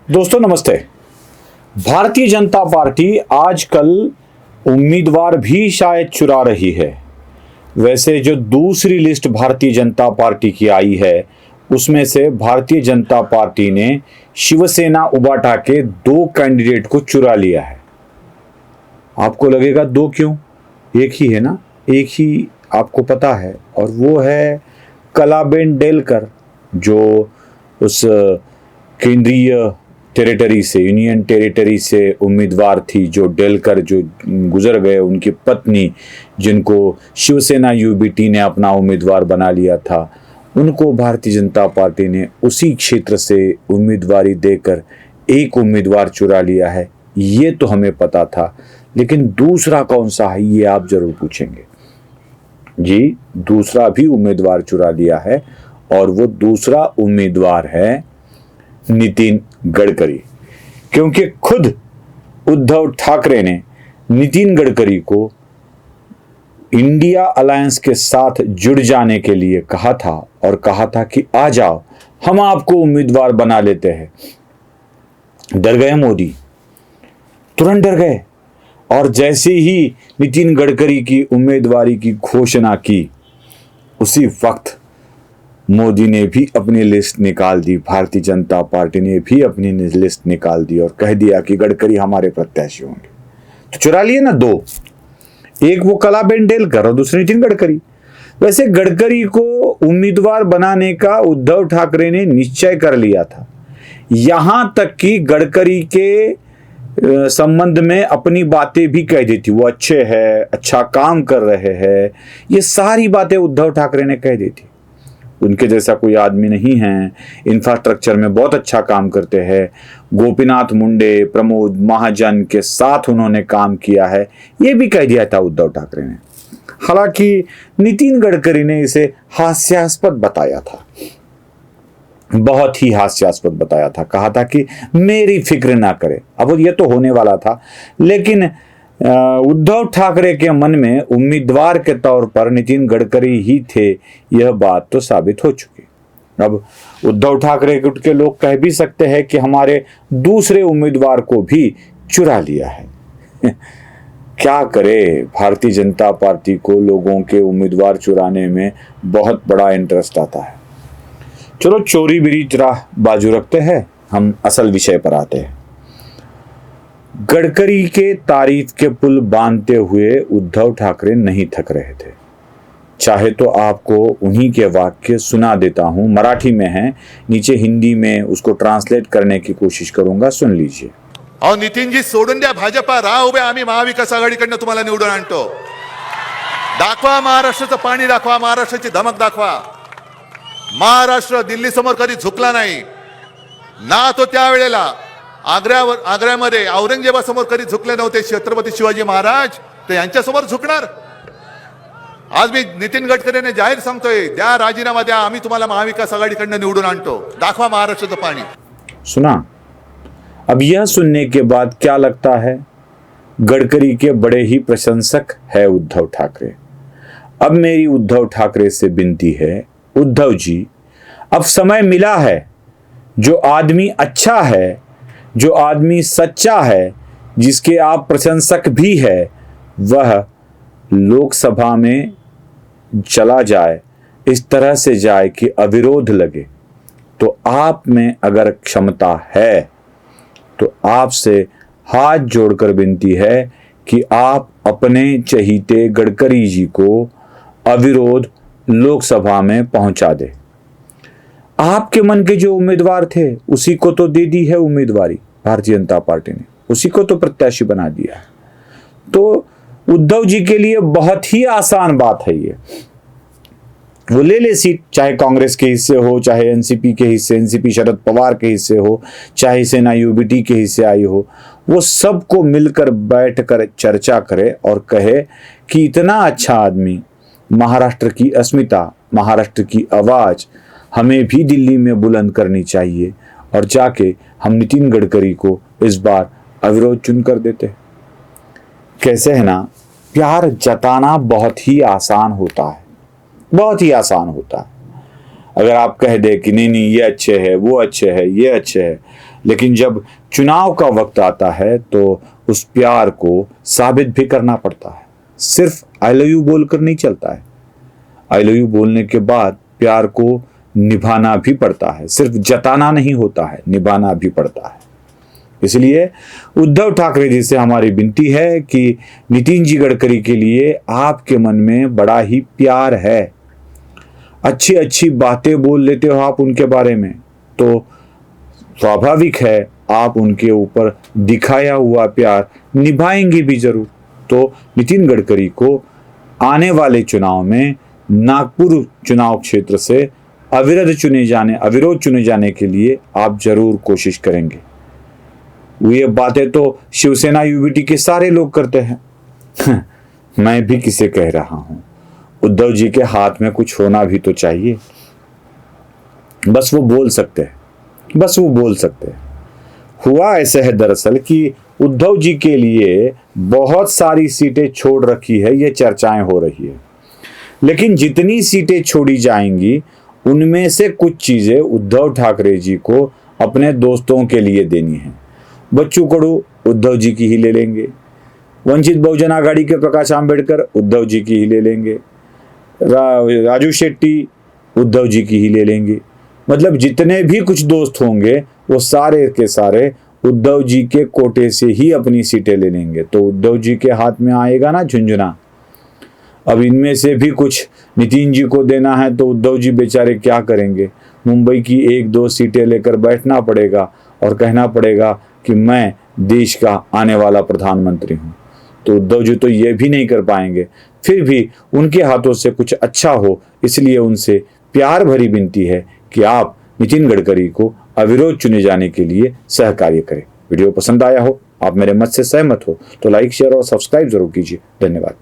दोस्तों नमस्ते। भारतीय जनता पार्टी आजकल उम्मीदवार भी शायद चुरा रही है। वैसे जो दूसरी लिस्ट भारतीय जनता पार्टी की आई है उसमें से भारतीय जनता पार्टी ने शिवसेना उबाटा के 2 कैंडिडेट को चुरा लिया है। आपको लगेगा 2 क्यों? एक ही है ना, एक ही आपको पता है, और वो है कलाबेन डेलकर, जो उस केंद्रीय टेरिटरी से, यूनियन टेरिटरी से उम्मीदवार थी, जो डेलकर जो गुजर गए, उनकी पत्नी, जिनको शिवसेना यूबीटी ने अपना उम्मीदवार बना लिया था, उनको भारतीय जनता पार्टी ने उसी क्षेत्र से उम्मीदवारी देकर एक उम्मीदवार चुरा लिया है। ये तो हमें पता था, लेकिन दूसरा कौन सा है ये आप जरूर पूछेंगे। जी, दूसरा भी उम्मीदवार चुरा लिया है, और वो दूसरा उम्मीदवार है नितिन गडकरी। क्योंकि खुद उद्धव ठाकरे ने नितिन गडकरी को इंडिया अलायंस के साथ जुड़ जाने के लिए कहा था, और कहा था कि आ जाओ, हम आपको उम्मीदवार बना लेते हैं। डर गए मोदी, तुरंत डर गए, और जैसे ही नितिन गडकरी की उम्मीदवारी की घोषणा की, उसी वक्त मोदी ने भी अपनी लिस्ट निकाल दी, भारतीय जनता पार्टी ने भी अपनी लिस्ट निकाल दी और कह दिया कि गडकरी हमारे प्रत्याशी होंगे। तो चुरा लिए ना 2, एक वो कलाबेन डेलकर और दूसरे नितिन गडकरी। वैसे गडकरी को उम्मीदवार बनाने का उद्धव ठाकरे ने निश्चय कर लिया था, यहां तक कि गडकरी के संबंध में अपनी बातें भी कह दी थी। वो अच्छे हैं, अच्छा काम कर रहे हैं, ये सारी बातें उद्धव ठाकरे ने कह दी थी। उनके जैसा कोई आदमी नहीं है, इंफ्रास्ट्रक्चर में बहुत अच्छा काम करते हैं। गोपीनाथ मुंडे, प्रमोद महाजन के साथ उन्होंने काम किया है, ये भी कह दिया था उद्धव ठाकरे ने। हालांकि नितिन गडकरी ने इसे हास्यास्पद बताया था, बहुत ही हास्यास्पद बताया था। कहा था कि मेरी फिक्र ना करे। अब ये तो होने वाला था, लेकिन उद्धव ठाकरे के मन में उम्मीदवार के तौर पर नितिन गडकरी ही थे, यह बात तो साबित हो चुकी। अब उद्धव ठाकरे के लोग कह भी सकते हैं कि हमारे दूसरे उम्मीदवार को भी चुरा लिया है। क्या करे, भारतीय जनता पार्टी को लोगों के उम्मीदवार चुराने में बहुत बड़ा इंटरेस्ट आता है। चलो चोरी बिरी जरा बाजू रखते हैं, हम असल विषय पर आते हैं। गडकरी के तारीफ के पुल बांधते हुए उद्धव ठाकरे नहीं थक रहे थे। चाहे तो आपको उन्हीं के वाक्य सुना देता हूं, मराठी में है, नीचे हिंदी में उसको ट्रांसलेट करने की कोशिश करूंगा, सुन लीजिए। अहो नितीनजी, सोडून द्या भाजपा, राहा उभे, आम्ही महाविकास आघाडीकडनं तुम्हाला निवडून आणतो। दाखवा महाराष्ट्राचं पाणी, दाखवा महाराष्ट्राची धमक, दाखवा। महाराष्ट्र दिल्ली समोर कधी झुकला नाही ना, तो त्यावेळेला आग्र्यामध्ये औरंगजेबासमोर कधी झुकले नव्हते छत्रपती शिवाजी महाराज, ते यांच्यासमोर झुकणार। आज मी नितीन गडकरीने जाहीर सांगतोय, द्या राजीनामा द्या, आम्ही तुम्हाला महाविकास आघाडीकडनं निवडून आणतो। दाखवा महाराष्ट्राचं पाणी। सुना? अब यह सुनने के बाद क्या लगता है? गडकरी के बड़े ही प्रशंसक है उद्धव ठाकरे। अब मेरी उद्धव ठाकरे से विनती है, उद्धव जी, अब समय मिला है। जो आदमी अच्छा है, जो आदमी सच्चा है, जिसके आप प्रशंसक भी है, वह लोकसभा में चला जाए, इस तरह से जाए कि अविरोध लगे। तो आप में अगर क्षमता है तो आपसे हाथ जोड़कर विनती है कि आप अपने चहीते गडकरी जी को अविरोध लोकसभा में पहुंचा दे। आपके मन के जो उम्मीदवार थे उसी को तो दे दी है उम्मीदवारी भारतीय जनता पार्टी ने, उसी को तो प्रत्याशी बना दिया है। तो उद्धव जी के लिए बहुत ही आसान बात है ये, वो ले ले सीट, चाहे कांग्रेस के हिस्से हो, चाहे एनसीपी के हिस्से, एनसीपी शरद पवार के हिस्से हो, चाहे सेना यूबीटी के हिस्से आई हो, वो सबको मिलकर बैठकर चर्चा करे और कहे कि इतना अच्छा आदमी, महाराष्ट्र की अस्मिता, महाराष्ट्र की आवाज हमें भी दिल्ली में बुलंद करनी चाहिए, और जाके हम नितिन गडकरी को इस बार अविरोध चुन कर देते। कैसे है ना, प्यार जताना बहुत ही आसान होता है, बहुत ही आसान होता है। अगर आप कह दे कि नहीं नहीं ये अच्छे है, वो अच्छे है, ये अच्छे है, लेकिन जब चुनाव का वक्त आता है तो उस प्यार को साबित भी करना पड़ता है। सिर्फ आई लव यू बोलकर नहीं चलता है। आई लव यू बोलने के बाद प्यार को निभाना भी पड़ता है, सिर्फ जताना नहीं होता है, निभाना भी पड़ता है। इसलिए उद्धव ठाकरे जी से हमारी विनती है कि नितिन जी गडकरी के लिए आपके मन में बड़ा ही प्यार है, अच्छी अच्छी बातें बोल लेते हो आप उनके बारे में, तो स्वाभाविक है आप उनके ऊपर दिखाया हुआ प्यार निभाएंगे भी जरूर। तो नितिन गडकरी को आने वाले चुनाव में नागपुर चुनाव क्षेत्र से अविरोध चुने जाने के लिए आप जरूर कोशिश करेंगे। ये बातें तो शिवसेना यूबीटी के सारे लोग करते हैं। मैं भी किसे कह रहा हूं, उद्धव जी के हाथ में कुछ होना भी तो चाहिए। बस वो बोल सकते हैं, बस वो बोल सकते हैं। हुआ ऐसा है दरअसल कि उद्धव जी के लिए बहुत सारी सीटें छोड़ रखी है, ये चर्चाएं हो रही है, लेकिन जितनी सीटें छोड़ी जाएंगी उनमें से कुछ चीजें उद्धव ठाकरे जी को अपने दोस्तों के लिए देनी है। बच्चू कडू उद्धव जी की ही ले लेंगे, वंचित बहुजन आघाड़ी के प्रकाश आंबेडकर उद्धव जी की ही ले लेंगे, राजू शेट्टी उद्धव जी की ही ले लेंगे। मतलब जितने भी कुछ दोस्त होंगे वो सारे के सारे उद्धव जी के कोटे से ही अपनी सीटें ले लेंगे। तो उद्धव जी के हाथ में आएगा ना झुंझुना। अब इनमें से भी कुछ नितिन जी को देना है तो उद्धव जी बेचारे क्या करेंगे? मुंबई की 1-2 सीटें लेकर बैठना पड़ेगा और कहना पड़ेगा कि मैं देश का आने वाला प्रधानमंत्री हूं। तो उद्धव जी तो ये भी नहीं कर पाएंगे। फिर भी उनके हाथों से कुछ अच्छा हो, इसलिए उनसे प्यार भरी विनती है कि आप नितिन गडकरी को अविरोध चुने जाने के लिए सहकार्य करें। वीडियो पसंद आया हो, आप मेरे मत से सहमत हो तो लाइक, शेयर और सब्सक्राइब जरूर कीजिए। धन्यवाद।